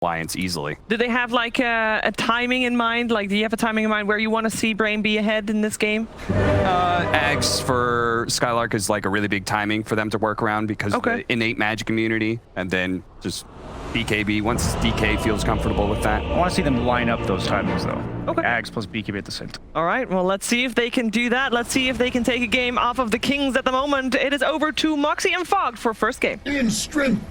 Alliance easily. Do they have like a timing in mind? Like, do you have a timing in mind where you want to see Brame be ahead in this game? Ags for Skylark is like a really big timing for them to work around because of the innate magic immunity, and then just BKB once DK feels comfortable with that. I want to see them line up those timings though. Okay. Ags plus BKB at the same time. All right, well, let's see if they can do that. Let's see if they can take a game off of the Kings at the moment. It is over to Moxie and Fog for first game. In strength.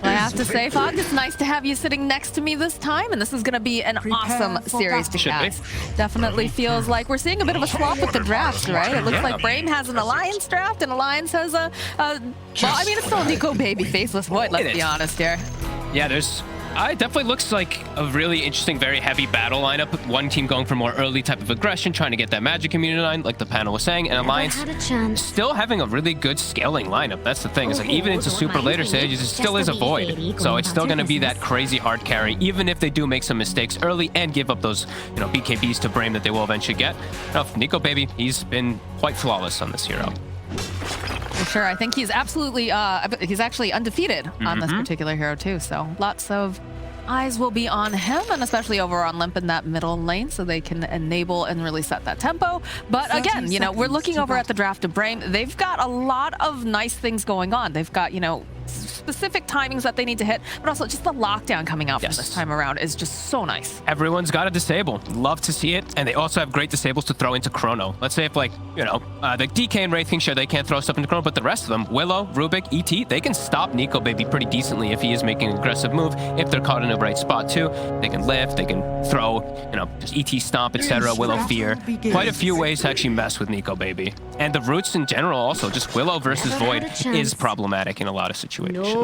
I have to say, Fog, it's nice to have you sitting next to me this time, and this is going to be an awesome series to catch. Definitely feels like we're seeing a bit of a swap with the drafts, right? It looks like Brame has an Alliance draft, and Alliance has a well, I mean, it's still Nico Baby, Faceless Void, let's be honest here. Yeah, it definitely looks like a really interesting, very heavy battle lineup. One team going for more early type of aggression, trying to get that magic immunity line, like the panel was saying, and Alliance still having a really good scaling lineup. That's the thing. It's like even into super later stages, it still is a void. So it's still going to be that crazy hard carry, even if they do make some mistakes early and give up those, BKBs to Brame that they will eventually get. Now, Nico Baby, he's been quite flawless on this hero. For sure, I think he's absolutely, he's actually undefeated on this particular hero too, so lots of eyes will be on him, and especially over on Limp in that middle lane, so they can enable and really set that tempo. But again, we're looking over at the draft of Brame. They've got a lot of nice things going on. They've got, specific timings that they need to hit, but also just the lockdown coming out from this time around is just so nice. Everyone's got a disable. Love to see it, and they also have great disables to throw into Chrono. Let's say if the DK and Wraith King, sure, they can't throw stuff into Chrono, but the rest of them, Willow, Rubik, ET, they can stop Nico Baby pretty decently if he is making an aggressive move. If they're caught in a right spot too, they can lift, they can throw, just ET Stomp, etc., Willow Fear. Quite a few ways to actually mess with Nico Baby. And the roots in general also, just Willow versus Void is problematic in a lot of situations.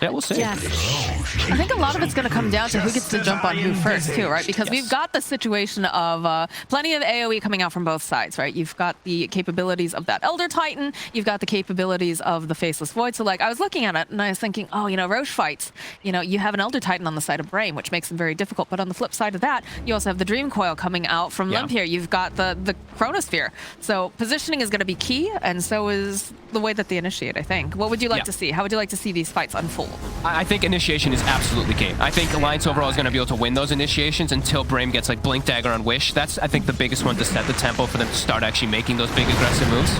Yeah, we'll see. I think a lot of it's going to come down to who gets to jump on who first too, right? Because we've got the situation of plenty of AoE coming out from both sides, right? You've got the capabilities of that Elder Titan, you've got the capabilities of the Faceless Void. So like I was looking at it and I was thinking, oh, Roche fights, you have an Elder Titan on the side of Brame, which makes them very difficult. But on the flip side of that, you also have the Dream Coil coming out from Limp here. You've got the Chronosphere. So positioning is going to be key, and so is the way that they initiate, I think. What would you like to see? How would you like to see these fights unfold? I think initiation is absolutely key. I think Alliance overall is going to be able to win those initiations until Brame gets like Blink Dagger on Wish. That's, I think, the biggest one to set the tempo for them to start actually making those big aggressive moves.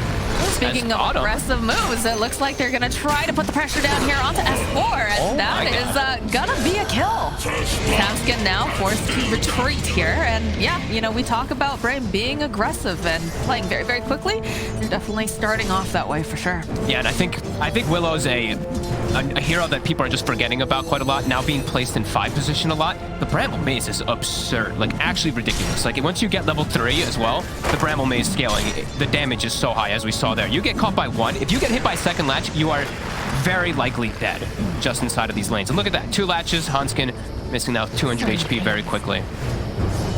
Speaking of aggressive moves, it looks like they're going to try to put the pressure down here onto S4, and that is going to be a kill. Tamskin now forced to retreat here, and we talk about Brame being aggressive and playing very, very quickly. They're definitely starting off that way for sure. Yeah, and I think Willow's a hero that people are just forgetting about quite a lot, now being placed in 5 position a lot. The Bramble Maze is absurd, like actually ridiculous. Like once you get level 3 as well, the Bramble Maze scaling, the damage is so high as we saw there. You get caught by 1, if you get hit by a second latch, you are very likely dead just inside of these lanes. And look at that, 2 latches, Hanskin missing now 200 HP very quickly.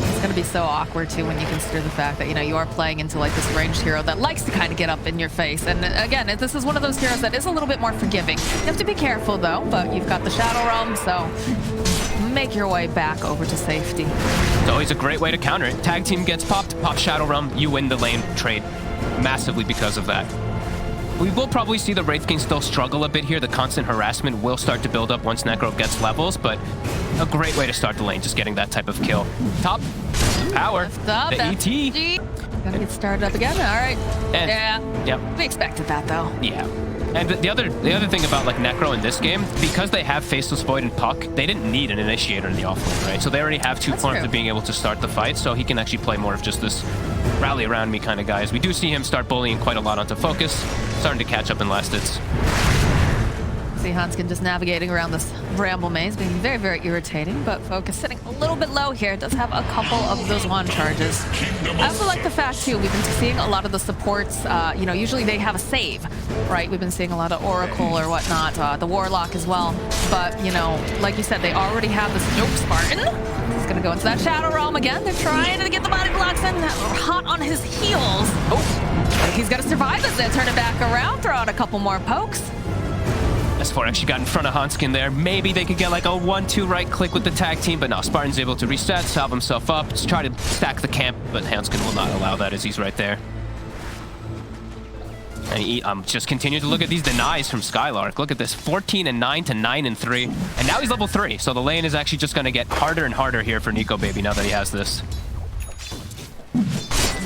It's going to be so awkward too when you consider the fact that you are playing into like this ranged hero that likes to kind of get up in your face. And again, this is one of those heroes that is a little bit more forgiving. You have to be careful though, but you've got the Shadow Realm, so make your way back over to safety. It's always a great way to counter it. Tag team gets popped, pop Shadow Realm, you win the lane trade massively because of that. We will probably see the Wraith King still struggle a bit here. The constant harassment will start to build up once Necro gets levels, but a great way to start the lane, just getting that type of kill. Top, power, the ET. Gonna get started up again, all right. And, we expected that though. Yeah. And the other thing about like Necro in this game, because they have Faceless Void and Puck, they didn't need an initiator in the offlane, right? So they already have 2 forms of being able to start the fight, so he can actually play more of just this rally around me kind of guys. We do see him start bullying quite a lot onto Focus, starting to catch up in last hits. See Hanskin just navigating around this Bramble Maze, being very, very irritating, but Focus sitting a little bit low here. Does have a couple of those wand charges. I also like the fact, too, we've been seeing a lot of the supports, usually they have a save, right? We've been seeing a lot of Oracle or whatnot, the Warlock as well. But, like you said, they already have this Nope Spartan. He's going to go into that Shadow Realm again. They're trying to get the body blocks in, hot on his heels. Oh, he's going to survive as they turn it back around, throw out a couple more pokes. S4 actually got in front of Hanskin there. Maybe they could get like a 1-2 right click with the tag team, but no, Spartan's able to reset, salve himself up, just try to stack the camp, but Hanskin will not allow that as he's right there. And I'm just continuing to look at these denies from Skylark. Look at this, 14-9 to 9-3. And now he's level 3, so the lane is actually just going to get harder and harder here for Nico Baby now that he has this. You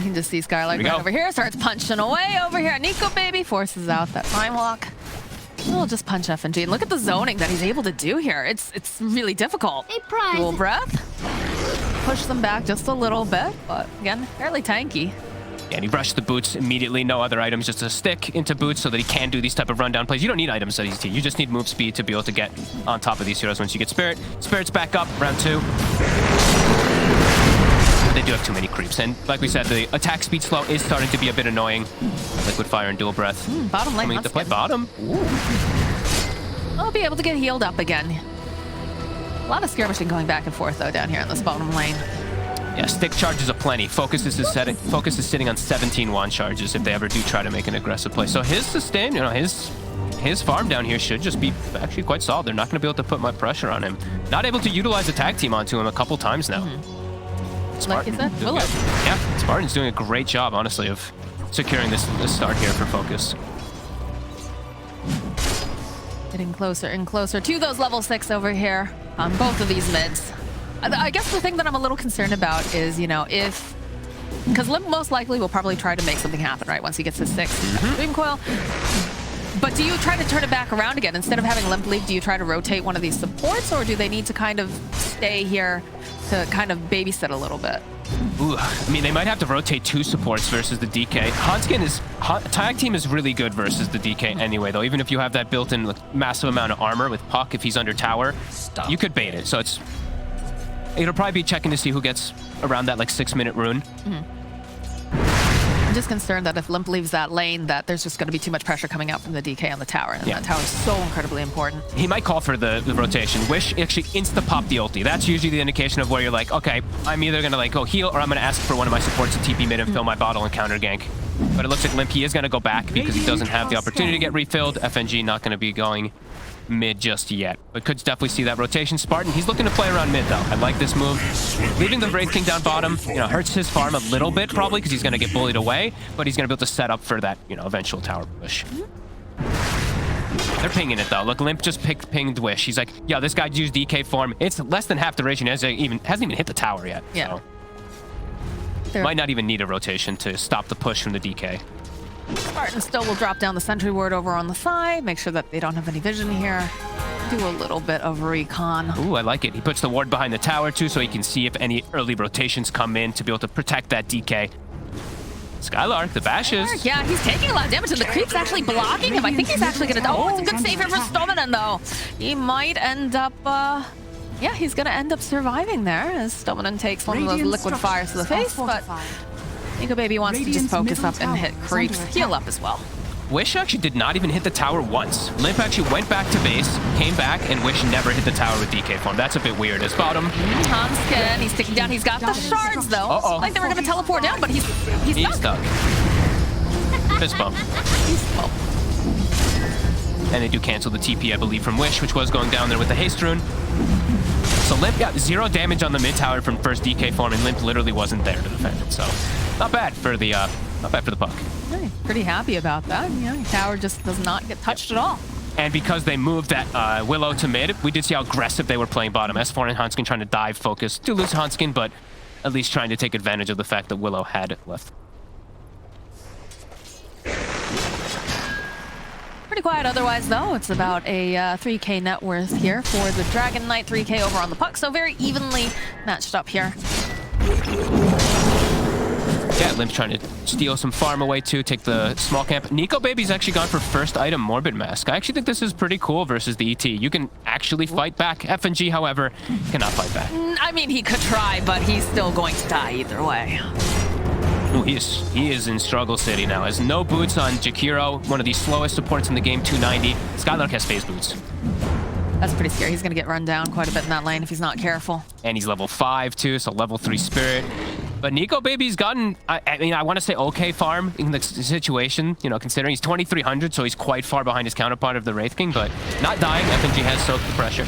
can just see Skylark right over here, starts punching away over here. Nico Baby forces out that time walk. We'll just punch FNG. Look at the zoning that he's able to do here. It's really difficult. Dual breath. Push them back just a little bit, but again, fairly tanky. Yeah, and he rushed the boots immediately. No other items, just a stick into boots so that he can do these type of rundown plays. You don't need items at ET. You just need move speed to be able to get on top of these heroes once you get Spirit. Spirit's back up, round 2. They do have too many creeps. And like we said, the attack speed slow is starting to be a bit annoying. Liquid Fire and Dual Breath. Bottom lane, coming to play bottom. Ooh. I'll be able to get healed up again. A lot of skirmishing going back and forth, though, down here in this bottom lane. Yeah, stick charges aplenty. Focus is sitting on 17 wand charges if they ever do try to make an aggressive play. So his sustain, his farm down here should just be actually quite solid. They're not going to be able to put much pressure on him. Not able to utilize a tag team onto him a couple times now. Like you said, Willow. Yeah, Spartan's doing a great job, honestly, of securing this start here for Focus. Getting closer and closer to those level 6 over here on both of these mids. I guess the thing that I'm a little concerned about is, if... Because Limp most likely will probably try to make something happen, right? Once he gets his 6th Dream Coil. But do you try to turn it back around again? Instead of having Limp leave, do you try to rotate one of these supports? Or do they need to kind of stay here to kind of babysit a little bit? Ooh, I mean, they might have to rotate 2 supports versus the DK. Tag team is really good versus the DK anyway, though. Even if you have that built-in massive amount of armor with Puck, if he's under tower, you could bait it. So it'll probably be checking to see who gets around that 6-minute rune. I'm just concerned that if Limp leaves that lane, that there's just going to be too much pressure coming out from the DK on the tower, and that tower is so incredibly important. He might call for the rotation. Wish actually insta-pop the ulti. That's usually the indication of where you're like, okay, I'm either going to go heal, or I'm going to ask for one of my supports to TP mid and fill my bottle and counter gank. But it looks like Limp, he is going to go back because he doesn't have the opportunity to get refilled. FNG not going to be going mid just yet, but could definitely see that rotation. Spartan, he's looking to play around mid though. I like this move. Leaving the Wraith King down bottom, hurts his farm a little bit probably because he's going to get bullied away, but he's going to be able to set up for that, eventual tower push. They're pinging it though. Look, Limp just pinged Wish. He's like, yo, this guy used DK form. It's less than half duration. Hasn't even hit the tower yet. Yeah. So might not even need a rotation to stop the push from the DK. Spartan still will drop down the sentry ward over on the side, make sure that they don't have any vision here. Do a little bit of recon. Ooh, I like it. He puts the ward behind the tower too, so he can see if any early rotations come in to be able to protect that DK. Skylark, the bashes. Yeah, he's taking a lot of damage, and the creep's actually blocking him. I think he's actually gonna... Oh, it's a good save here for Stoneman, though. He might end up... Yeah, he's gonna end up surviving there as Stoneman takes one of those liquid fires to the face, but Nico Baby wants to just focus up and hit creeps, heal up as well. Wish actually did not even hit the tower once. Limp actually went back to base, came back, and Wish never hit the tower with DK form. That's a bit weird. His bottom. Hanskin, he's sticking down. He's got the shards, though. Uh-oh. Like they were going to teleport down, but he's stuck. Fist bump. He's stuck. And they do cancel the TP, I believe, from Wish, which was going down there with the haste rune. So Limp got 0 damage on the mid tower from first DK form, and Limp literally wasn't there to defend it. So not bad for the puck. Hey, pretty happy about that. Tower just does not get touched at all. And because they moved that Willow to mid, we did see how aggressive they were playing bottom. S4 and Hanskin trying to dive focus. Do lose Hanskin, but at least trying to take advantage of the fact that Willow had left. Pretty quiet otherwise, though. It's about a 3k net worth here for the Dragon Knight, 3k over on the puck, so very evenly matched up here. Yeah, Limp's trying to steal some farm away too, take the small camp. Nico Baby's actually gone for first item Morbid Mask. I actually think this is pretty cool versus the ET. You can actually fight back. FNG, however, cannot fight back. I mean, he could try, but he's still going to die either way. Ooh, he is in Struggle City now. Has no boots on Jakiro, one of the slowest supports in the game, 290. Skylark has phase boots. That's pretty scary. He's going to get run down quite a bit in that lane if he's not careful. And he's level 5 too, so level 3 Spirit. But Nico Baby's gotten, I mean, I want to say okay farm in the situation, considering he's 2,300, so he's quite far behind his counterpart of the Wraith King, but not dying. FNG has soaked the pressure.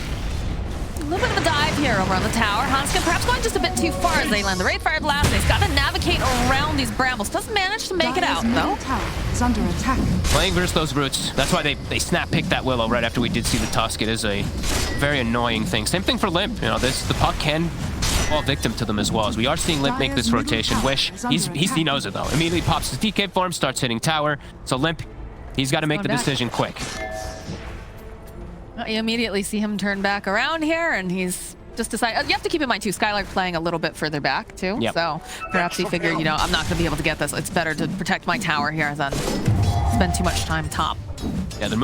A little bit of a dive here over on the tower. Hanskin perhaps going just a bit too far as they land the Wraith Fire Blast. He's got to navigate around these brambles. Doesn't manage to make it out, though. Is under attack. Playing versus those roots. That's why they snap picked that Willow right after we did see the Tusk. It is a very annoying thing. Same thing for Limp. You know, the puck can fall victim to them as well. As we are seeing Limp make this rotation. Wish, he knows it though. Immediately pops his DK form, starts hitting tower. So Limp, he's got to make the decision quick. You immediately see him turn back around here, and he's just decided. You have to keep in mind too, Skylark playing a little bit further back too. Yep. So perhaps he figured, you know, I'm not going to be able to get this. It's better to protect my tower here than spend too much time top. Yeah, they're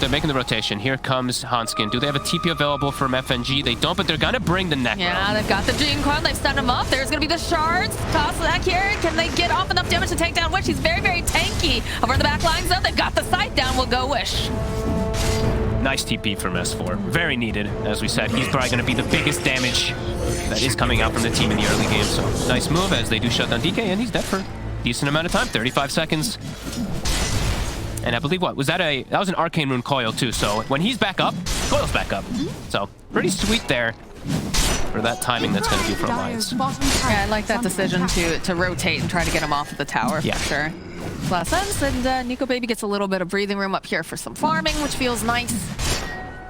making the rotation. Here comes Hanskin. Do they have a TP available from FNG? They don't, but they're gonna bring the Necro. Yeah, they've got the Gene Coil. They've set him up. There's gonna be the shards. Toss that here. Can they get off enough damage to take down Wish? He's very, very tanky. Over in the back lines, though, they've got the sight down. We'll go Wish. Nice TP from S4. Very needed. As we said, he's probably going to be the biggest damage that is coming out from the team in the early game. So nice move as they do shut down DK, and he's dead for a decent amount of time, 35 seconds. And I believe that was an Arcane Rune Coil too. So when he's back up, Coil's back up. So pretty sweet there for that timing that's going to be for Alliance. Yeah, I like that decision to rotate and try to get him off of the tower for sure. Last sense, and Nico Baby gets a little bit of breathing room up here for some farming, which feels nice,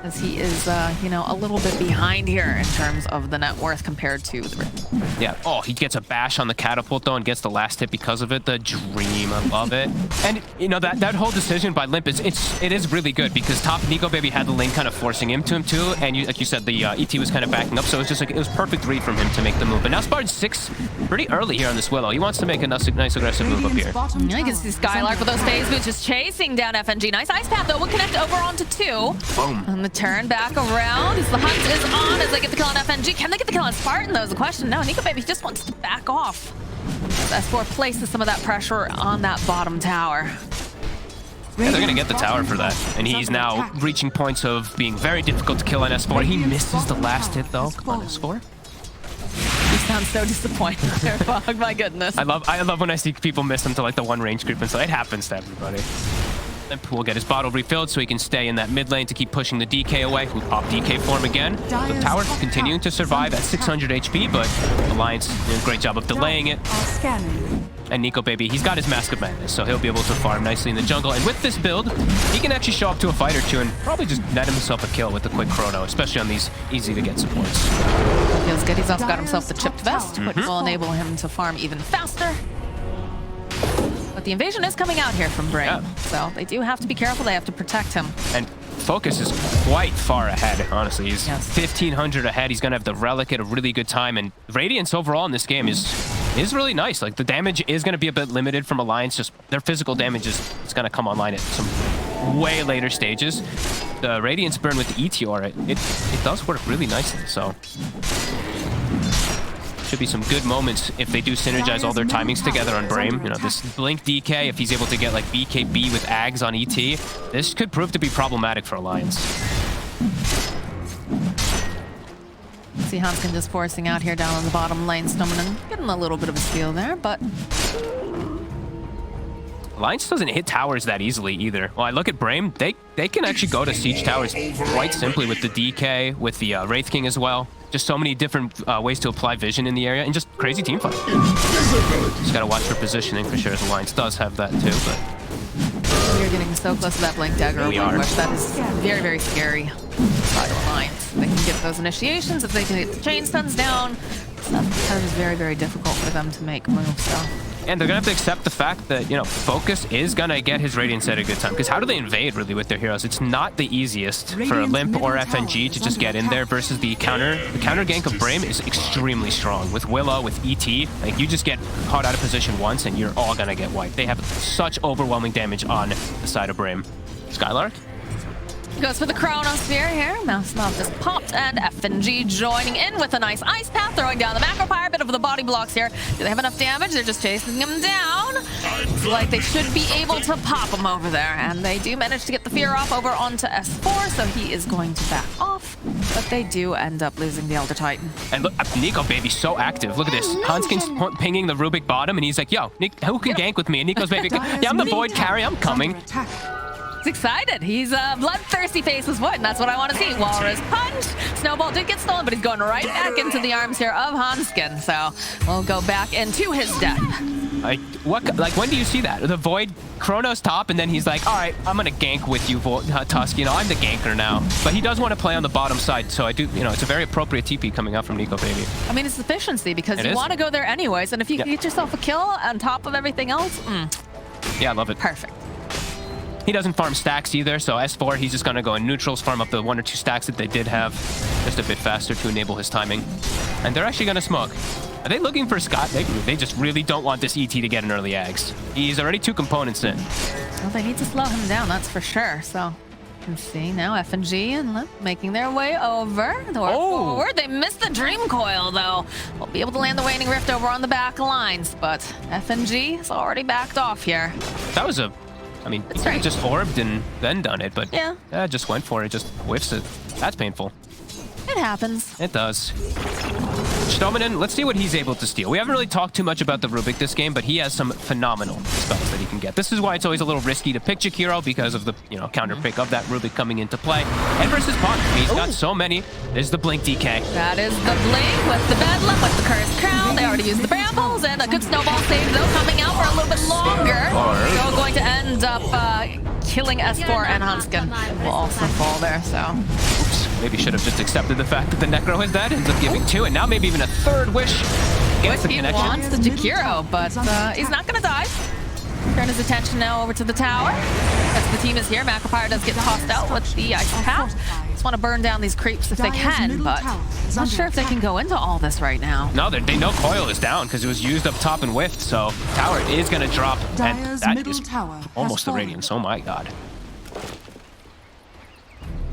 as he is, you know, a little bit behind here in terms of the net worth compared to the Wraith. Yeah. Oh, he gets a bash on the catapult though and gets the last hit because of it. The dream, I love it. And you know that whole decision by Limp it is really good because top Nico Baby had the lane kind of forcing him too, and like you said, the ET was kind of backing up, so it was just like it was perfect read from him to make the move. But now Spartan's 6 pretty early here on this Willow. He wants to make a nice aggressive move up here. Yeah, you can see Skylark with those phase boots just chasing down FNG. Nice ice path though. We'll connect over onto 2. Boom. And the turn back around. The hunt is on as they get the kill on FNG. Can they get the kill on Spartan though is the question. No, Nico Baby just wants to back off. As S4 places some of that pressure on that bottom tower. Yeah, they're going to get the tower for that. And he's now reaching points of being very difficult to kill on S4. He misses the last hit though. Come on, S4. You sound so disappointed there, Fog. My goodness. I love when I see people miss them to like the one range creep, and so it happens to everybody. Limp will get his bottle refilled so he can stay in that mid lane to keep pushing the DK away. We'll pop DK form again. The tower continuing to survive at 600 HP, but Alliance doing a great job of delaying it. And Nico Baby, he's got his Mask of Madness, so he'll be able to farm nicely in the jungle. And with this build, he can actually show up to a fight or two and probably just net himself a kill with a quick chrono, especially on these easy-to-get supports. Feels good. He's also got himself the chipped vest, which will enable him to farm even faster. But the invasion is coming out here from Brame, so they do have to be careful. They have to protect him. And Focus is quite far ahead, honestly. He's 1,500 ahead. He's going to have the Relic at a really good time. And Radiance overall in this game is really nice. Like, the damage is going to be a bit limited from Alliance. Just their physical damage is going to come online at some way later stages. The Radiance burn with the ETR, it does work really nicely, so... Should be some good moments if they do synergize all their timings together on Brame. You know, this Blink DK, if he's able to get like BKB with Ags on ET, this could prove to be problematic for Alliance. See Hanskin just forcing out here down on the bottom lane, Stummin, getting a little bit of a steal there, but... Alliance doesn't hit towers that easily either. Well, I look at Brame, they can actually go to siege towers quite simply with the DK, with the Wraith King as well. Just so many different ways to apply vision in the area, and just crazy team fight. Just gotta watch for positioning for sure, as Alliance does have that too, but... You're getting so close to that Blink Dagger. We are. That is very, very scary side of Alliance. They can get those initiations, if they can get the chain stuns down, that becomes very, very difficult for them to make moves, so... And they're going to have to accept the fact that, you know, Focus is going to get his Radiance at a good time. Because how do they invade, really, with their heroes? It's not the easiest for a Limp or FNG to just get in there versus the counter. The counter gank of Brame is extremely strong. With Willow, with ET, like, you just get caught out of position once and you're all going to get wiped. They have such overwhelming damage on the side of Brame. Skylark? Goes for the Chronosphere here. Mouse Mob just popped, and FNG joining in with a nice ice path, throwing down the Macro Pyre, bit of the body blocks here. Do they have enough damage? They're just chasing him down. It's like they should be able to pop him over there, and they do manage to get the fear off over onto S4, so he is going to back off, but they do end up losing the Elder Titan. And look, Nico Baby so active. Look at this. Hanskin's pinging the Rubik bottom, and he's like, yo, Nick, who can gank with me? And Nico's Baby, yeah, I'm the Void carry, I'm coming. He's excited. He's a bloodthirsty Faceless Void, and that's what I want to see. Walrus punch. Snowball did get stolen, but he's going right back into the arms here of Hanskin. So we'll go back into his death. When do you see that? The Void, Chrono's top, and then he's like, all right, I'm gonna gank with you, Tusk. You know, I'm the ganker now. But he does want to play on the bottom side, so I do, you know, it's a very appropriate TP coming out from Nico Baby. I mean, it's efficiency because you want to go there anyways, and if you can get yourself a kill on top of everything else, yeah, I love it. Perfect. He doesn't farm stacks either, so S4, he's just gonna go in neutrals, farm up the 1 or 2 stacks that they did have, just a bit faster to enable his timing. And they're actually gonna smoke. Are they looking for Scott? They just really don't want this ET to get an early Ags. He's already 2 components in. Well, they need to slow him down, that's for sure. So you can see now F&G and Lip making their way over. Forward. They missed the Dream Coil, though. We'll be able to land the Waning Rift over on the back lines, but F&G is already backed off here. That was a... I mean, he could have just orbed and then done it, but yeah, just went for it, just whiffs it. That's painful. It happens. It does. Stominen, let's see what he's able to steal. We haven't really talked too much about the Rubik this game, but he has some phenomenal spells that he can get. This is why it's always a little risky to pick Jakiro because of the, you know, counter pick of that Rubik coming into play. And versus Punk, he's got so many. There's the Blink DK. That is the Blink with the Bedlam, with the Cursed Crown. They already used the Brambles, and a good snowball save, though, coming out for a little bit longer. So going to end up killing S4 and Hanskin will also fall there, so... Oops, maybe should have just accepted the fact that the Necro is dead, ends up giving 2, and now maybe even a 3rd wish. Gets the he connection. wants the Jakiro, but he's not going to die. Turn his attention now over to the tower. As the team is here, Macropyre does get tossed out with the Ice Path. Just want to burn down these creeps if they can, but not sure if they can go into all this right now. No, they know Coil is down because it was used up top and whiffed, so tower is going to drop, and that is almost the Radiance. Oh my god.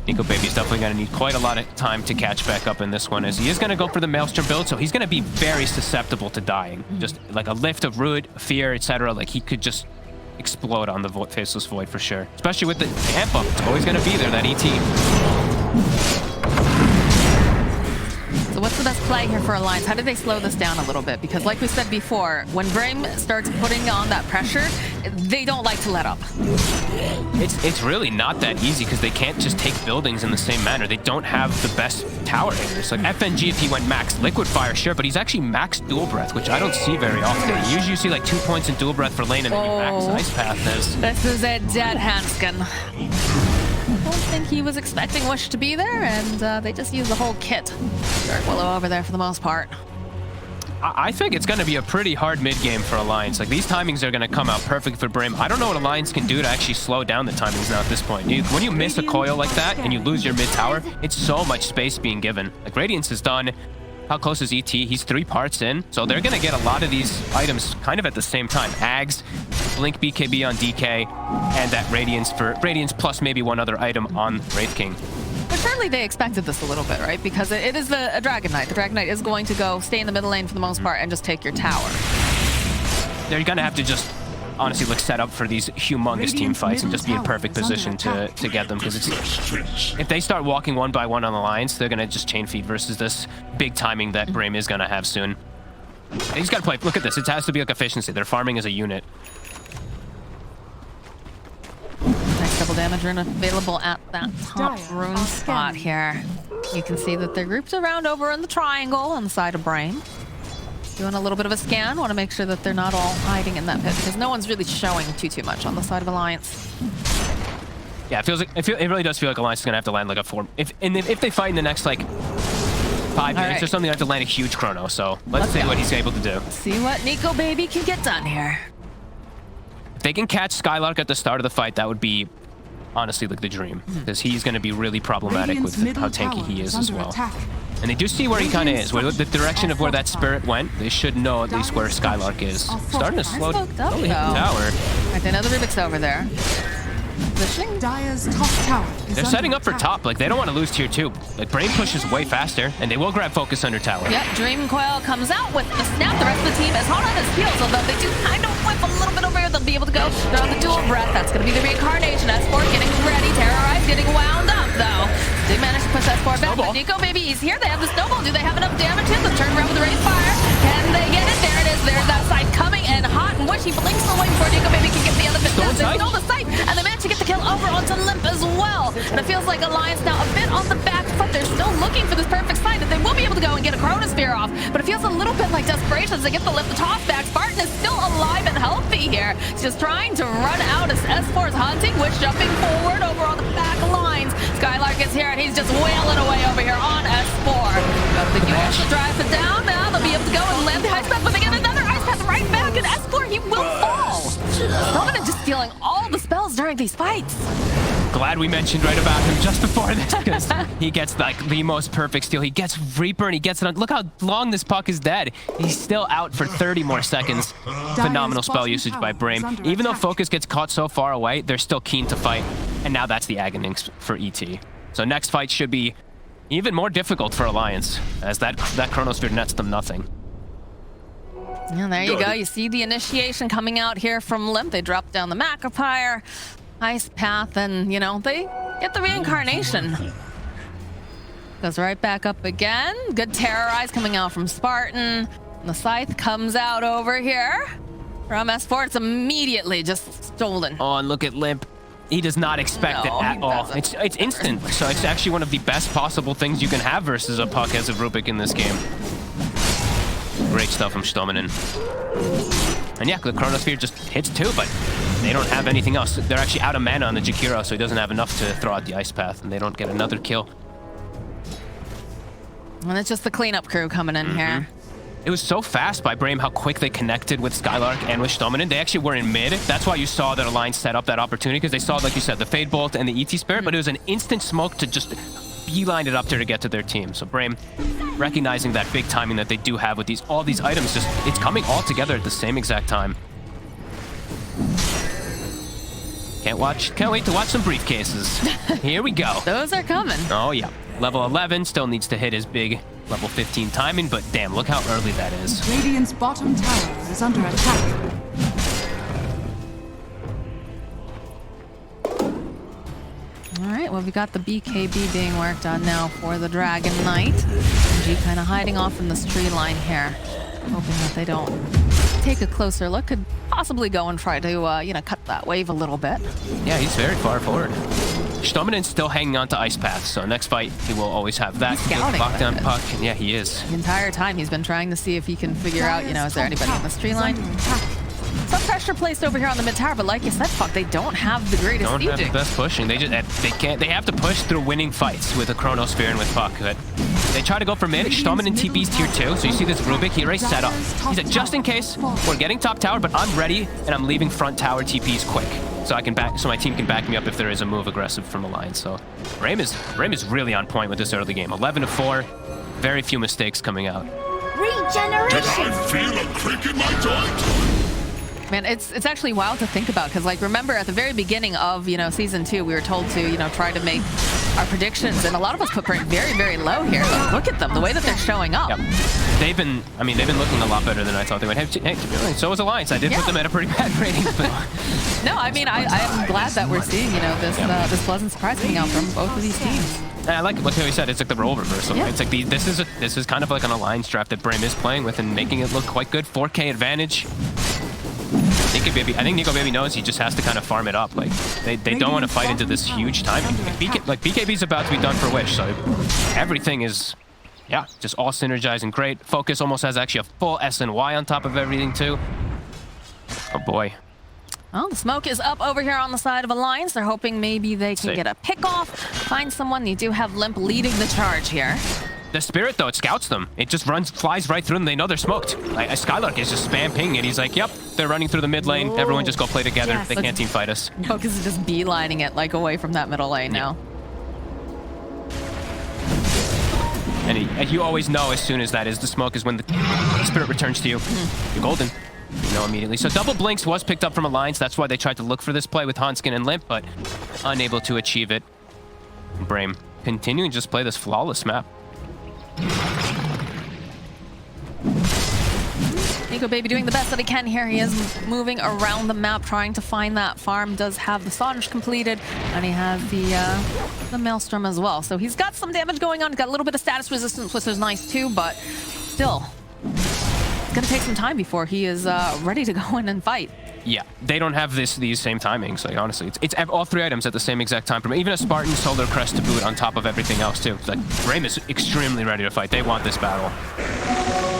Nico Baby's definitely going to need quite a lot of time to catch back up in this one, as he is going to go for the Maelstrom build, so he's going to be very susceptible to dying. Just like a lift of Root, Fear, etc. Like he could just explode on the Faceless Void for sure. Especially with the amp up. It's always going to be there, that ET. So what's the best play here for Alliance? How do they slow this down a little bit? Because like we said before, when Brame starts putting on that pressure, they don't like to let up. It's really not that easy because they can't just take buildings in the same manner. They don't have the best tower hitters. Like FNG, if he went max Liquid Fire, sure, but he's actually max Dual Breath, which I don't see very often. You usually see like 2 points in Dual Breath for lane and then you max Ice Path this. This is a dead Hanskin. I don't think he was expecting Wish to be there, and they just used the whole kit. Dark Willow over there for the most part. I think it's going to be a pretty hard mid-game for Alliance. Like, these timings are going to come out perfect for Brame. I don't know what Alliance can do to actually slow down the timings now at this point. When you miss a coil like that and you lose your mid-tower, it's so much space being given. Like, Radiance is done. How close is ET? He's 3 parts in, so they're going to get a lot of these items kind of at the same time. Ags, Blink BKB on DK, and that Radiance for Radiance plus maybe one other item on Wraith King. But surely they expected this a little bit, right? Because it is a Dragon Knight. The Dragon Knight is going to go stay in the middle lane for the most part and just take your tower. They're going to have to just honestly look set up for these humongous team fights and just be in perfect position to get them, because if they start walking one by one on the lines, they're going to just chain feed versus this big timing that Brame is going to have soon. He's got to play. Look at this. It has to be like efficiency. They're farming as a unit. Nice double damage rune available at that top rune spot here. You can see that they're grouped around over in the triangle on the side of Brame. Doing a little bit of a scan. Want to make sure that they're not all hiding in that pit, because no one's really showing too much on the side of Alliance. Yeah, it feels like it really does feel like Alliance is gonna have to land like a 4. If they fight in the next like 5 minutes or something, they have to land a huge chrono. So let's see what he's able to do. See what Nico Baby can get done here. If they can catch Skylark at the start of the fight, that would be honestly like the dream, because he's going to be really problematic with how tanky he is as well. And they do see where he kind of is, where the direction of where that spirit went. They should know at least where Skylark is. Starting to slow down the tower. Right, they know the Rubik's over there. Positioning. They're setting up for top. Like, they don't want to lose tier 2. Like, Brame pushes way faster, and they will grab focus under tower. Yep, Dream Coil comes out with the snap. The rest of the team is hot on his heels, although they do kind of whip a little bit over here. They'll be able to go. They're on the dual breath. That's going to be the reincarnation. S4 getting ready. Terrorize getting wound up, though. They managed to push S4 back, but Nico Baby is here. They have the snowball. Do they have enough damage hit? They'll turn around with the Wraith Fire. Can they get it? There it is. There's that side coming and hot and Wish. He blinks away before Nico Baby can get the other bit. They stole the sight, and they managed to get the kill over onto Limp as well. And it feels like Alliance now a bit on the back foot. They're still looking for this perfect site, and they will be able to go and get a Chronosphere off. But it feels a little bit like desperation as they get the Limp, the toss back. Spartan is still alive and healthy here. He's just trying to run out as S4 is hunting, Witch jumping forward over on the back lines. Skylark is here, and he's just wailing away over here on S4. But the US will drive it down. Now they'll be able to go and land the Ice Path, but they get another Ice Path right back, and S4, he will fall. Dominant just stealing all the spells during these fights. Glad we mentioned right about him just before this, because he gets like the most perfect steal. He gets Reaper and he gets it on. Look how long this puck is dead. He's still out for 30 more seconds. Phenomenal spell usage by Brame. Even though Focus gets caught so far away, they're still keen to fight. And now that's the Aghanix for ET. So next fight should be even more difficult for Alliance, as that Chronosphere nets them nothing. And there you go. You see the initiation coming out here from Limp. They drop down the Macropyre, Ice Path, and, you know, they get the reincarnation. Goes right back up again. Good Terrorize coming out from Spartan. And the Scythe comes out over here from S4. It's immediately just stolen. Oh, and look at Limp. He does not expect it at all. It's instant. So it's actually one of the best possible things you can have versus a puck as a Rubik in this game. Great stuff from Stominen. And yeah, the Chronosphere just hits too, but they don't have anything else. They're actually out of mana on the Jakiro, so he doesn't have enough to throw out the Ice Path, and they don't get another kill. And it's just the cleanup crew coming in here. It was so fast by Brame how quick they connected with Skylark and with Stominen. They actually were in mid. That's why you saw that Alliance set up that opportunity, because they saw, like you said, the Fade Bolt and the ET Spirit, but it was an instant smoke to just beeline it up there to get to their team. So Brame, recognizing that big timing that they do have with all these items, just it's coming all together at the same exact time. Can't wait to watch some briefcases. Here we go. Those are coming. Oh yeah. Level 11 still needs to hit his big level 15 timing, but damn, look how early that is. Radiant's bottom tower is under attack. All right, well, we got the BKB being worked on now for the Dragon Knight. G kind of hiding off in this tree line here, hoping that they don't take a closer look. Could possibly go and try to, you know, cut that wave a little bit. Yeah, he's very far forward. Stominen's still hanging on to Ice Path, so next fight he will always have that. Lockdown puck, and yeah, he is. The entire time he's been trying to see if he can figure out, you know, is there anybody in this tree line? Some pressure placed over here on the mid tower, but like you said, fuck, they don't have the greatest sieging. Don't have the best pushing. They have to push through winning fights with a Chronosphere and with puck. But they try to go for mid. Stominen TP's tier 2, so you see this Rubik, he already set up. He said, just in case, we're getting top tower, but I'm ready, and I'm leaving front tower TPs quick. So my team can back me up if there is a move aggressive from Alliance. So Brame is really on point with this early game. 11-4, very few mistakes coming out. Regeneration! Did I feel a crick in my joint? Man, it's actually wild to think about, because like remember at the very beginning of, you know, season 2, we were told to, you know, try to make our predictions, and a lot of us put Brame very, very low here. But look at them, the way that they're showing up. Yep. They've been looking a lot better than I thought they would. Hey, so was Alliance. I did put them at a pretty bad rating. But no, I mean I'm glad that we're seeing, you know, this pleasant surprise coming out from both of these teams. And I like what Terry said. It's like the role reversal. Yeah. It's like this is kind of like an Alliance draft that Brame is playing with and making it look quite good. 4K advantage. I think Nico Baby knows he just has to kind of farm it up. Like they don't want to fight into this huge timing. BKB's about to be done for Wish, so everything is, yeah, just all synergizing great. Focus almost has actually a full SNY on top of everything too. Oh boy. Well, the smoke is up over here on the side of Alliance. They're hoping maybe they can get a pick off, find someone. You do have Limp leading the charge here. The Spirit, though, it scouts them. It just flies right through them. They know they're smoked. Skylark is just spam pinging it. He's like, yep, they're running through the mid lane. Whoa. Everyone just go play together. Yes. They can't team fight us. Focus is just beelining it, like, away from that middle lane now. And you always know as soon as that is the smoke is when the Spirit returns to you. You're golden. You know immediately. So double blinks was picked up from Alliance. That's why they tried to look for this play with Hanskin and Limp, but unable to achieve it. Brame continuing to just play this flawless map. Nico Baby doing the best that he can here. He is moving around the map, trying to find that farm. Does have the Songe completed, and he has the Maelstrom as well. So he's got some damage going on. He's got a little bit of status resistance, which is nice too, but still, it's gonna take some time before he is ready to go in and fight. Yeah, they don't have these same timings. Like honestly, it's all 3 items at the same exact time. Even a Spartan Solar Crest to boot on top of everything else too. Like Brame is extremely ready to fight. They want this battle.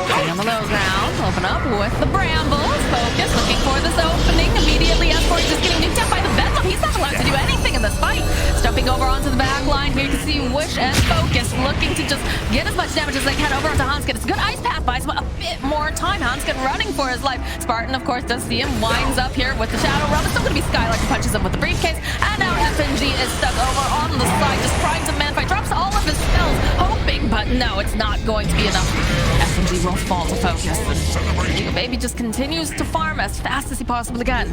On the low ground, open up with the Brambles. Focus, looking for this opening. Immediately, S4 just getting nuked out by the Bedlam. He's not allowed to do anything in this fight. Jumping over onto the back line. Here you can see Wish and Focus looking to just get as much damage as they can over onto Hanskin. It's a good ice path, buys him a bit more time. Hanskin running for his life. Spartan, of course, does see him. Winds up here with the Shadow Realm. It's still going to be Skylark who punches him with the briefcase. And now FNG is stuck over on the side, just trying to manfight. Drops all of his spells, hoping, but no, it's not going to be enough. FNG will fall to Focus. And Baby just continues to farm as fast as he possibly can.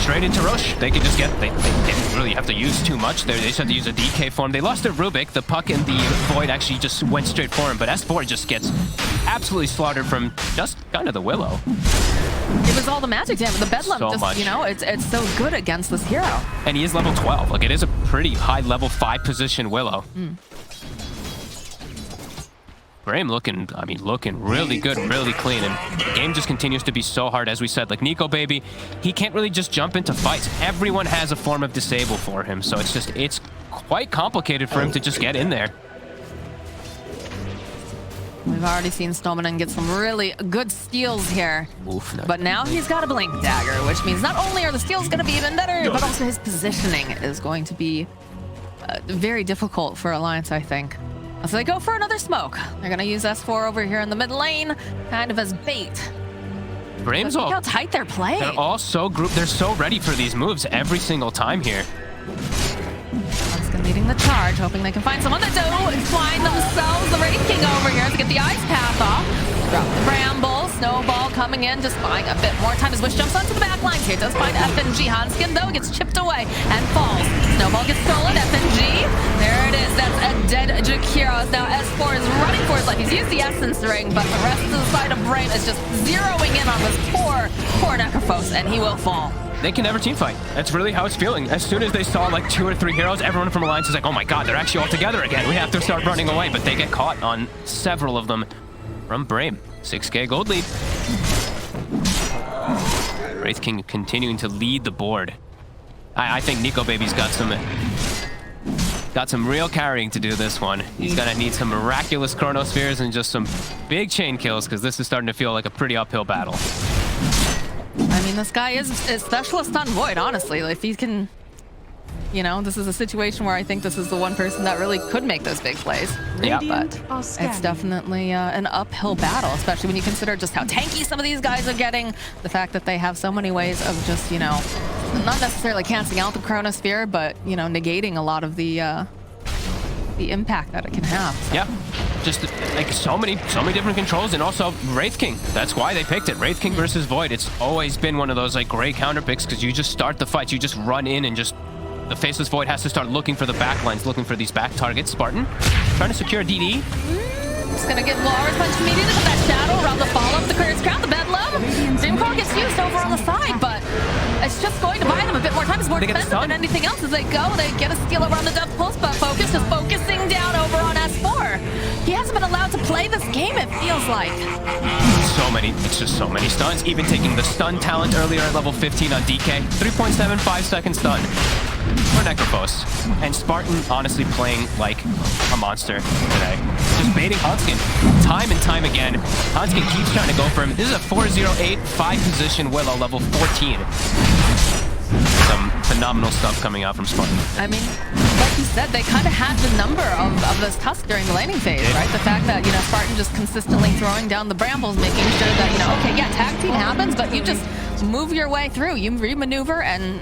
Straight into Roche. They can just get, they didn't really have to use too much there. They just had to use a DK form. They lost their Rubik. The Puck and the Void actually just went straight for him, but S4 just gets absolutely slaughtered from just kind of the Willow. It was all the magic damage. The Bedlam So just, much. you know, it's so good against this hero. And he is level 12. Like, it is a pretty high level 5 position Willow. Brame looking really good, really clean. And the game just continues to be so hard, as we said. Like, Nico Baby, he can't really just jump into fights. Everyone has a form of disable for him. So it's quite complicated for him to just get in there. We've already seen Snowman get some really good steals here. Oof, no. But now he's got a Blink Dagger, which means not only are the steals going to be even better, but also his positioning is going to be very difficult for Alliance, I think. So they go for another smoke. They're going to use S4 over here in the mid lane, kind of as bait. Brame's Look all... how tight they're playing. They're all so grouped. They're so ready for these moves every single time here. Hanskin leading the charge, hoping they can find someone that don't find themselves. The Wraith King over here to get the ice path off. Drop the Bramble. Snowball coming in, just buying a bit more time as Wish jumps onto the back lines here. Does find FNG. Hanskin, though, gets chipped away and falls. Snowball gets stolen. FNG. There it is. That's a dead Jakiros. Now S4 is running for his life. He's used the Essence Ring, but the rest of the side of Brame is just zeroing in on this poor Necrophos, and he will fall. They can never teamfight. That's really how it's feeling. As soon as they saw like 2 or 3 heroes, everyone from Alliance is like, oh my god, they're actually all together again. We have to start running away, but they get caught on several of them from Brame. 6k gold lead. Wraith King continuing to lead the board. I think Nico Baby's got some real carrying to do this one. He's gonna need some miraculous Chronospheres and just some big chain kills, because this is starting to feel like a pretty uphill battle. I mean, this guy is a specialist on Void, honestly. Like, if he can, you know, this is a situation where I think this is the one person that really could make those big plays. Yeah, but it's definitely an uphill battle, especially when you consider just how tanky some of these guys are getting. The fact that they have so many ways of just, you know, not necessarily canceling out the Chronosphere, but, you know, negating a lot of the impact that it can have. So. Yeah, just like so many different controls, and also Wraith King. That's why they picked it. Wraith King versus Void. It's always been one of those like great counter picks, because you just start the fight, you just run in and just the Faceless Void has to start looking for the back lines, looking for these back targets. Spartan trying to secure a DD. It's gonna get Walrus Punch immediately with that shadow around the follow-up. The Curse Crown, the Bedlam. Dreamcall gets used over on the side, but it's just going to buy them a bit more time. It's more defensive than anything else as they go. They get a steal around the Death Pulse, but Focus is focusing down over on S4. He hasn't been allowed to play this game, it feels like. It's just so many stuns. Even taking the stun talent earlier at level 15 on DK. 3.75 second stun for Necrophos. And Spartan honestly playing like a monster today. Just baiting Hanskin time and time again. Hanskin keeps trying to go for him. This is a 408 5-position Willow, level 14. Some phenomenal stuff coming out from Spartan. I mean, like you said, they kind of had the number of this Tusk during the laning phase, right? The fact that, you know, Spartan just consistently throwing down the Brambles, making sure that, you know, okay, yeah, tag team happens, but you just move your way through. You remaneuver and...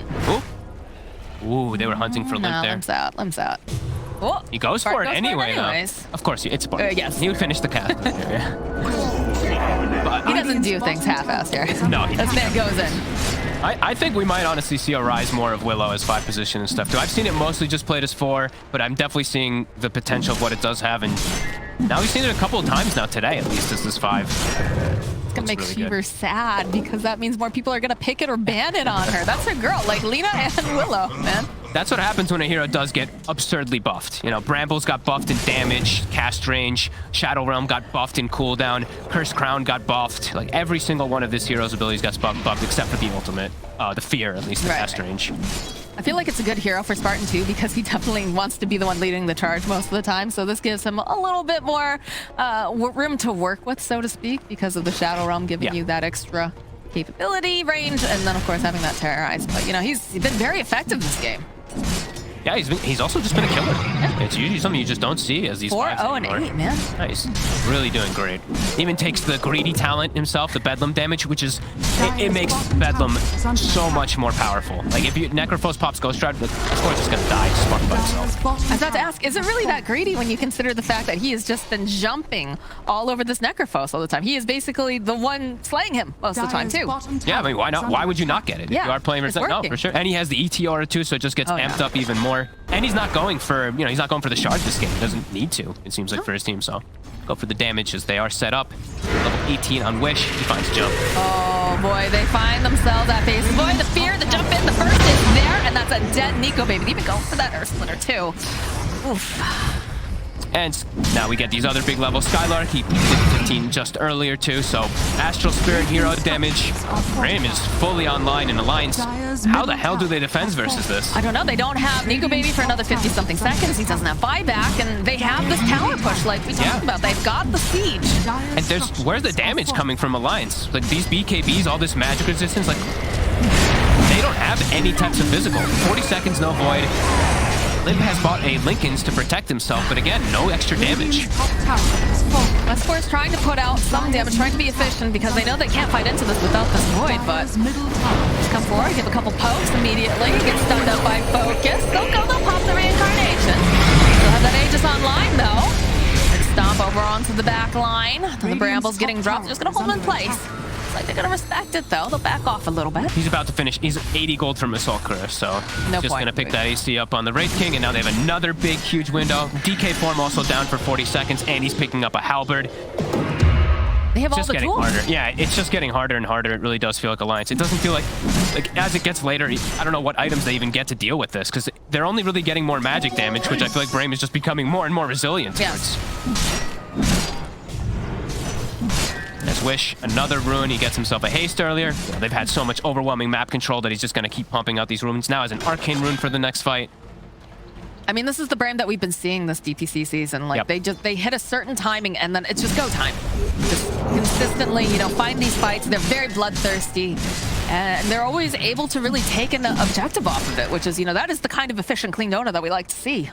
Ooh, they were hunting for Limp there. Limp's out. Oh, he goes for it anyway, though. Of course, it's Spartan. Yes. He would finish the cast. But he doesn't do things half-assed here. No, this man goes in. I think we might honestly see a rise more of Willow as 5 position and stuff too. I've seen it mostly just played as 4, but I'm definitely seeing the potential of what it does have, and now we've seen it a couple of times now today, at least, as this 5. It's gonna make Cheever sad, because that means more people are gonna pick it or ban it on her. That's her girl, like Lena and Willow, man. That's what happens when a hero does get absurdly buffed. You know, Brambles got buffed in damage, cast range, Shadow Realm got buffed in cooldown, Cursed Crown got buffed. Like, every single one of this hero's abilities got buffed except for the ultimate. The Fear, at least, the cast range. I feel like it's a good hero for Spartan too, because he definitely wants to be the one leading the charge most of the time. So this gives him a little bit more room to work with, so to speak, because of the Shadow Realm giving you that extra capability, range, and then of course having that terrorize. But you know, he's been very effective this game. Yeah, he's also just been a killer. Yeah. It's usually something you just don't see as these 4-0-8, man. Nice. Really doing great. Even takes the greedy talent himself, the Bedlam damage, which is it makes Bedlam so much more powerful. Like if Necrophos pops Ghost Stride, of course it's gonna die Spartan by himself. I was about to ask, is it really that greedy when you consider the fact that he has just been jumping all over this Necrophos all the time? He is basically the one slaying him most of the time too. Yeah, I mean, why not? Why would you not get it? Yeah, if you are playing for no, for sure. And he has the ET aura too, so it just gets amped up even more. And he's not going for, he's not going for the shard this game. He doesn't need to, it seems like, for his team. So go for the damage as they are set up. Level 18 on Wish. He finds jump. Oh boy, they find themselves at Faceless. Boy, the fear, the jump in, the burst is there, and that's a dead Nico baby. Even going for that Earth Splitter too. Oof. And now we get these other big levels. Skylark, he did 15 just earlier too, so Astral Spirit hero damage. Brame is fully online in Alliance. How the hell do they defend versus this? I don't know. They don't have Nico baby for another 50-something seconds. He doesn't have buyback, and they have this tower push like we talked about. They've got the siege. And where's the damage coming from Alliance? Like these BKBs, all this magic resistance, like they don't have any types of physical. 40 seconds, no void. Limp has bought a Linken's to protect himself, but again, no extra damage. Westport is trying to put out some damage, trying to be efficient because they know they can't fight into this without this void, but just come forward, give a couple pokes immediately, get stunned up by Focus. They'll pop the reincarnation. Still have that Aegis online though. And stomp over onto the back line. The Bramble's getting dropped, just gonna hold him in place. Like they're gonna respect it though. They'll back off a little bit. He's about to finish. He's 80 gold from Assault Career, so just gonna pick that AC up on the Wraith King, and now they have another big, huge window. DK form also down for 40 seconds, and he's picking up a halberd. They have all the getting tools. harder. Yeah, it's just getting harder and harder. It really does feel like Alliance. It doesn't feel like as it gets later, I don't know what items they even get to deal with this, because they're only really getting more magic damage, which I feel like Brame is just becoming more and more resilient towards. As Wish, another rune. He gets himself a haste earlier. They've had so much overwhelming map control that he's just going to keep pumping out these runes. Now has an arcane rune for the next fight. I mean, this is the Brame that we've been seeing this DPC season. Like they hit a certain timing and then it's just go time. Just consistently, find these fights. They're very bloodthirsty, and they're always able to really take an objective off of it, which is, that is the kind of efficient, clean Dota that we like to see.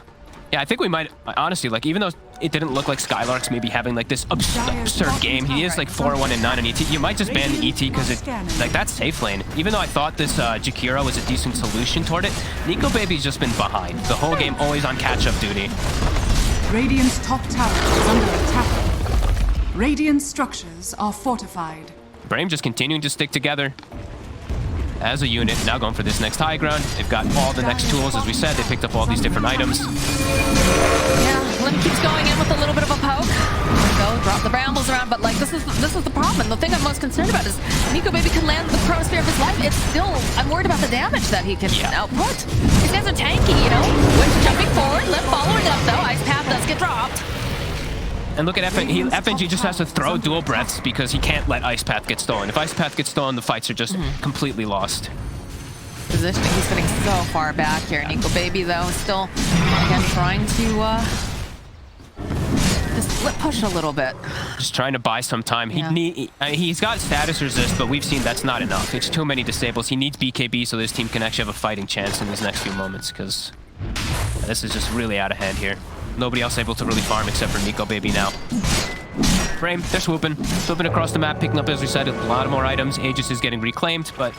Yeah, I think we might, honestly, even though it didn't look like Skylark's maybe having this absurd game, he is 4-1-9 on ET. You might just ban the ET because that's safe lane. Even though I thought this Jakiro was a decent solution toward it, Nico Baby's just been behind. The whole game always on catch-up duty. Radiant's top tower is under attack. Radiant structures are fortified. Brame just continuing to stick together as a unit, now going for this next high ground. They've got all the next tools, as we said. They picked up all these different items. Yeah, Lim keeps going in with a little bit of a poke. Go, drop the brambles around, but this is the problem. And the thing I'm most concerned about is Nico Baby can land the chronosphere of his life. It's still, I'm worried about the damage that he can output. These guys are tanky, Wish jumping forward, Lim following up though. Ice Path does get dropped. And look at FNG just has to throw dual breaths because he can't let Ice Path get stolen. If Ice Path gets stolen, the fights are just completely lost. Positioning, he's sitting so far back here. Nico Baby, though, still, again, trying to just split push a little bit. Just trying to buy some time. He's got status resist, but we've seen that's not enough. It's too many disables. He needs BKB so this team can actually have a fighting chance in these next few moments, because this is just really out of hand here. Nobody else able to really farm except for Nico Baby now. Brame, they're swooping across the map, picking up, as we said, a lot more items. Aegis is getting reclaimed, but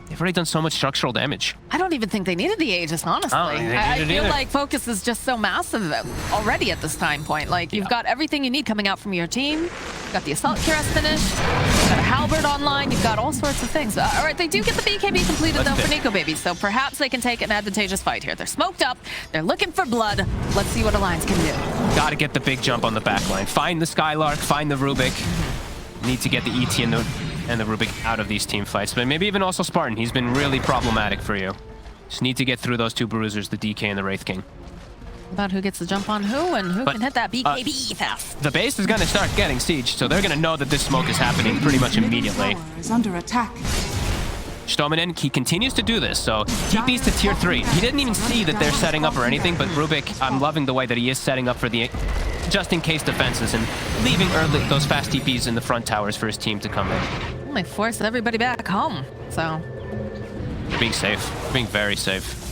they've already done so much structural damage. I don't even think they needed the Aegis, honestly. I feel like Focus is just so massive already at this time point. You've got everything you need coming out from your team. You've got the Assault Cuirass finished. You've got a Halberd online. You've got all sorts of things. All right, they do get the BKB completed, though, for Nico Baby, so perhaps they can take an advantageous fight here. They're smoked up. They're looking for blood. Let's see what Alliance can do. Gotta get the big jump on the back line. Find the Skylark, find the Rubik. Need to get the ET and the Rubik out of these team fights, but maybe even also Spartan. He's been really problematic for you. Just need to get through those 2 bruisers, the DK and the Wraith King. About who gets the jump on who and who can hit that BKB fast. The base is going to start getting sieged, so they're going to know that this smoke is happening pretty much immediately. Tower is under attack. Stominen, he continues to do this, so TP's to tier 3. He didn't even see that they're setting up or anything, but Rubik, I'm loving the way that he is setting up for the just-in-case defenses and leaving early those fast TPs in the front towers for his team to come in. They forced everybody back home, so... Being safe, being very safe.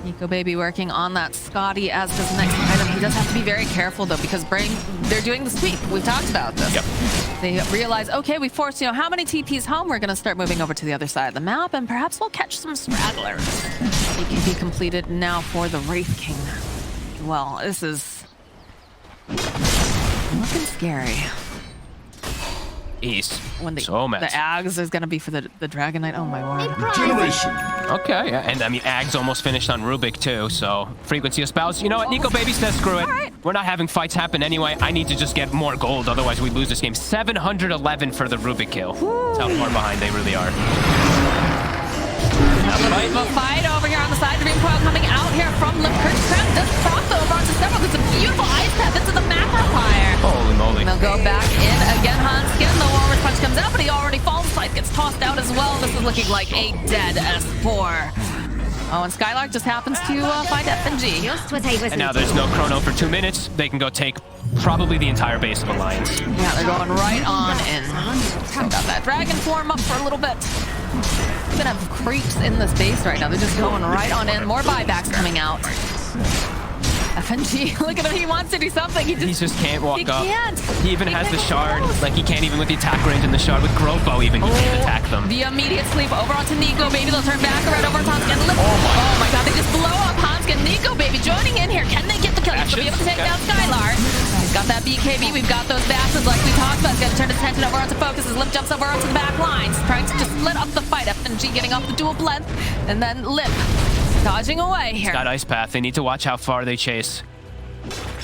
Nico Baby working on that Scotty as his next item. He does have to be very careful though, because Brame, they're doing the sweep. We've talked about this. Yep. They realize, okay, we forced, how many TPs home? We're gonna start moving over to the other side of the map, and perhaps we'll catch some stragglers. He can be completed now for the Wraith King. Well, this is looking scary. He's When so mad. The Ags is gonna be for the Dragon Knight. Oh my word. Generation. Okay, yeah, and I mean, Ag's almost finished on Rubik too, so frequency of spouse. You know what, Nico Baby says screw it. Right. We're not having fights happen anyway. I need to just get more gold, otherwise we lose this game. 711 for the Rubik kill. That's how far behind they really are. A fight over here on the side. Dream Coil coming out here from Limkirch. Trap does drop though over onto several. It's a beautiful ice path into the Macropire. Holy moly. And they'll go back in again. Hanskin, the Warrior Punch comes out, but he already falls. Scythe gets tossed out as well. This is looking like a dead S4. Oh, and Skylark just happens to find FNG. Just what I was And now there's no chrono for 2 minutes. They can go take probably the entire base of Alliance. Yeah, they're going right on in. Still got that dragon form up for a little bit. We're gonna have creeps in this base right now. They're just going right on in. More buybacks coming out. FNG, look at him. He wants to do something. He just can't walk up. Can't. He even has the shard. Like, he can't even with the attack range in the shard. With Growbow even, he can't attack them. The immediate sleep over onto Nico Baby. They'll turn back around over to Hanskin. Oh my god, they just blow up Hanskin. Nico Baby joining in here. Can they get the kill? He'll be able to take down Skylar. He's got that BKB. We've got those bastards like we talked about. He's going to turn his attention over onto Focus. His Limp jumps over onto the back lines. Trying to just split up the fight. FNG getting off the dual blend. And then Limp dodging away here. He's got Ice Path. They need to watch how far they chase.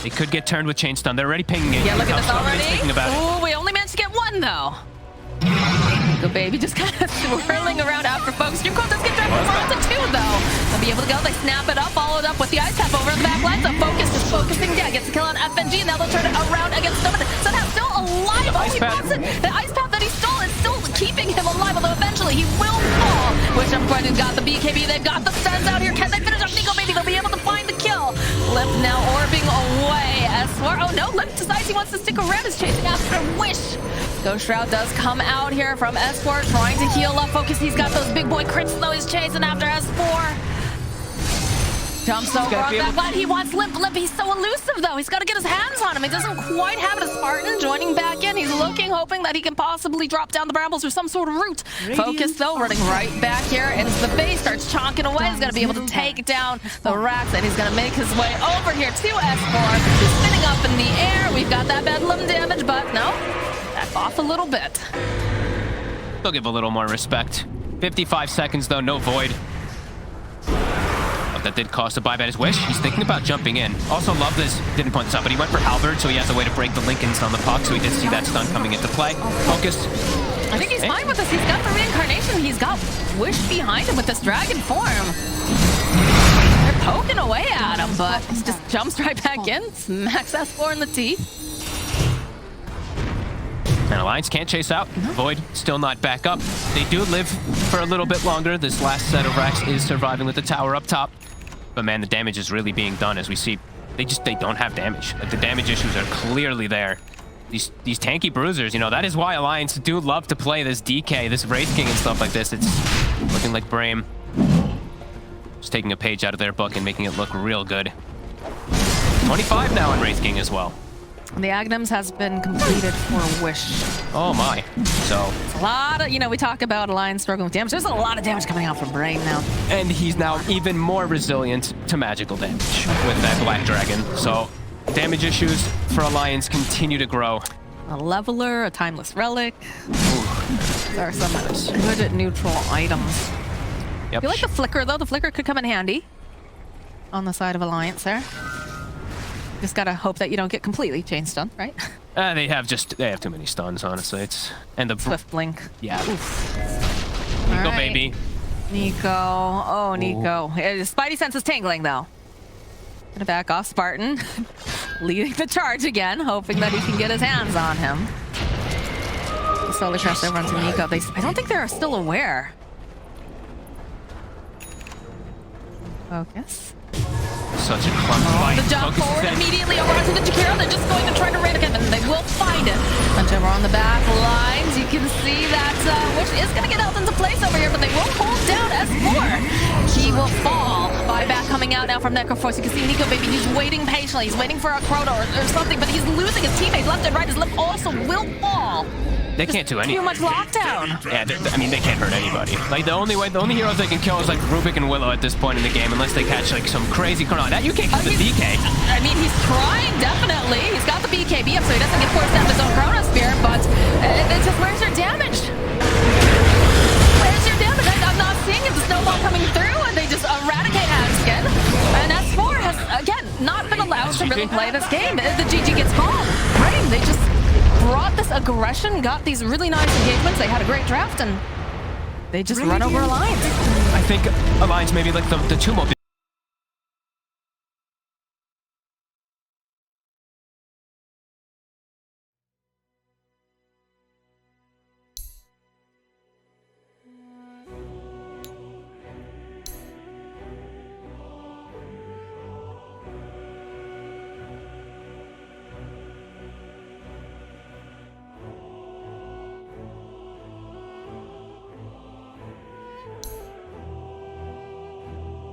They could get turned with Chain Stun. They're already pinging it. Yeah, look at this already. Oh, we only managed to get one though. Nico Baby just kind of swirling around after Focus. Dream Coil does get dragged over onto 2 though. They'll be able to go. They snap it up, followed up with the Ice Tap over the back line. So Focus is focusing. Yeah, gets a kill on FNG. Now they'll turn it around against Stomach. Somehow still alive. The Ice Path that he stole is still keeping him alive, although eventually he will fall. Which I'm going to got the BKB. They've got the stuns out here. Can they finish off Nico Baby? They'll be able to find the kill. Limp now orbing away. S4. Oh no, Limp decides he wants to stick around. Is chasing after Wish. Ghost Shroud does come out here from S4, trying to heal up. Focus, he's got those big boy crits though. He's chasing after S4. Jumps over on that line. He wants Limp. Limp, he's so elusive though. He's got to get his hands on him. He doesn't quite have it. A Spartan joining back in. He's looking, hoping that he can possibly drop down the brambles or some sort of route. Focus though, running right back here into the base, starts chonking away. He's going to be able to take down the racks, and he's going to make his way over here to S4. He's spinning up in the air. We've got that bedlam damage, but no, back off a little bit. They'll give a little more respect. 55 seconds though, no void. That did cost a buyback his Wish. He's thinking about jumping in. Also love this, didn't point this out, but he went for Halberd, so he has a way to break the Lincolns on the puck, so he did see that stun coming into play. Focus. I think he's fine with this. He's got the reincarnation. He's got Wish behind him with this dragon form. They're poking away at him, but he just jumps right back in. Smacks S4 in the teeth. And Alliance can't chase out. Void still not back up. They do live for a little bit longer. This last set of racks is surviving with the tower up top. But man, the damage is really being done as we see. They don't have damage. Like, the damage issues are clearly there. These tanky bruisers, that is why Alliance do love to play this DK, this Wraith King and stuff like this. It's looking like Brame. Just taking a page out of their book and making it look real good. 25 now on Wraith King as well. The Agnems has been completed for Wish. Oh my. So it's a lot of, we talk about Alliance struggling with damage. There's a lot of damage coming out from Brame now. And he's now even more resilient to magical damage with that Black Dragon. So damage issues for Alliance continue to grow. A Leveler, a Timeless Relic. There are some good neutral items. Yep. I feel like the Flicker, though. The Flicker could come in handy on the side of Alliance there. Just gotta hope that you don't get completely chain stunned, right? They have too many stuns, honestly. And the Swift Blink. Yeah. Oof. Go, baby. Nico. Oh, Nico. Spidey sense is tingling, though. Gonna back off Spartan. Leading the charge again, hoping that he can get his hands on him. Slowly cross over onto Nico. I don't think they're still aware. Focus. Such a clumsy fight. The jump forward immediately over onto the Jakiro. They're just going to try to raid again, and they will find it. Punch over on the back lines. You can see that which is going to get held into place over here, but they will hold down S4. He will fall. Buyback coming out now from Necrophos. You can see Nico Baby. He's waiting patiently. He's waiting for a Crota or something, but he's losing his teammates left and right. His lip also will fall. They can't do anything. Too much lockdown. Yeah, I mean, they can't hurt anybody. Like, the only heroes they can kill is, like, Rubik and Willow at this point in the game, unless they catch, like, some crazy Chrono. That you can't kill the DK. I mean, he's trying, definitely. He's got the BKB up, so he doesn't get forced out of his own Chrono Spear, but it's just, where's your damage? Where's your damage? I'm not seeing it. The snowball coming through, and they just eradicate Hanskin. And S4 has, again, not been allowed to really play this game. The GG gets called. Brame, they just brought this aggression, got these really nice engagements. They had a great draft, and they just run over Alliance. I think Alliance maybe like the two more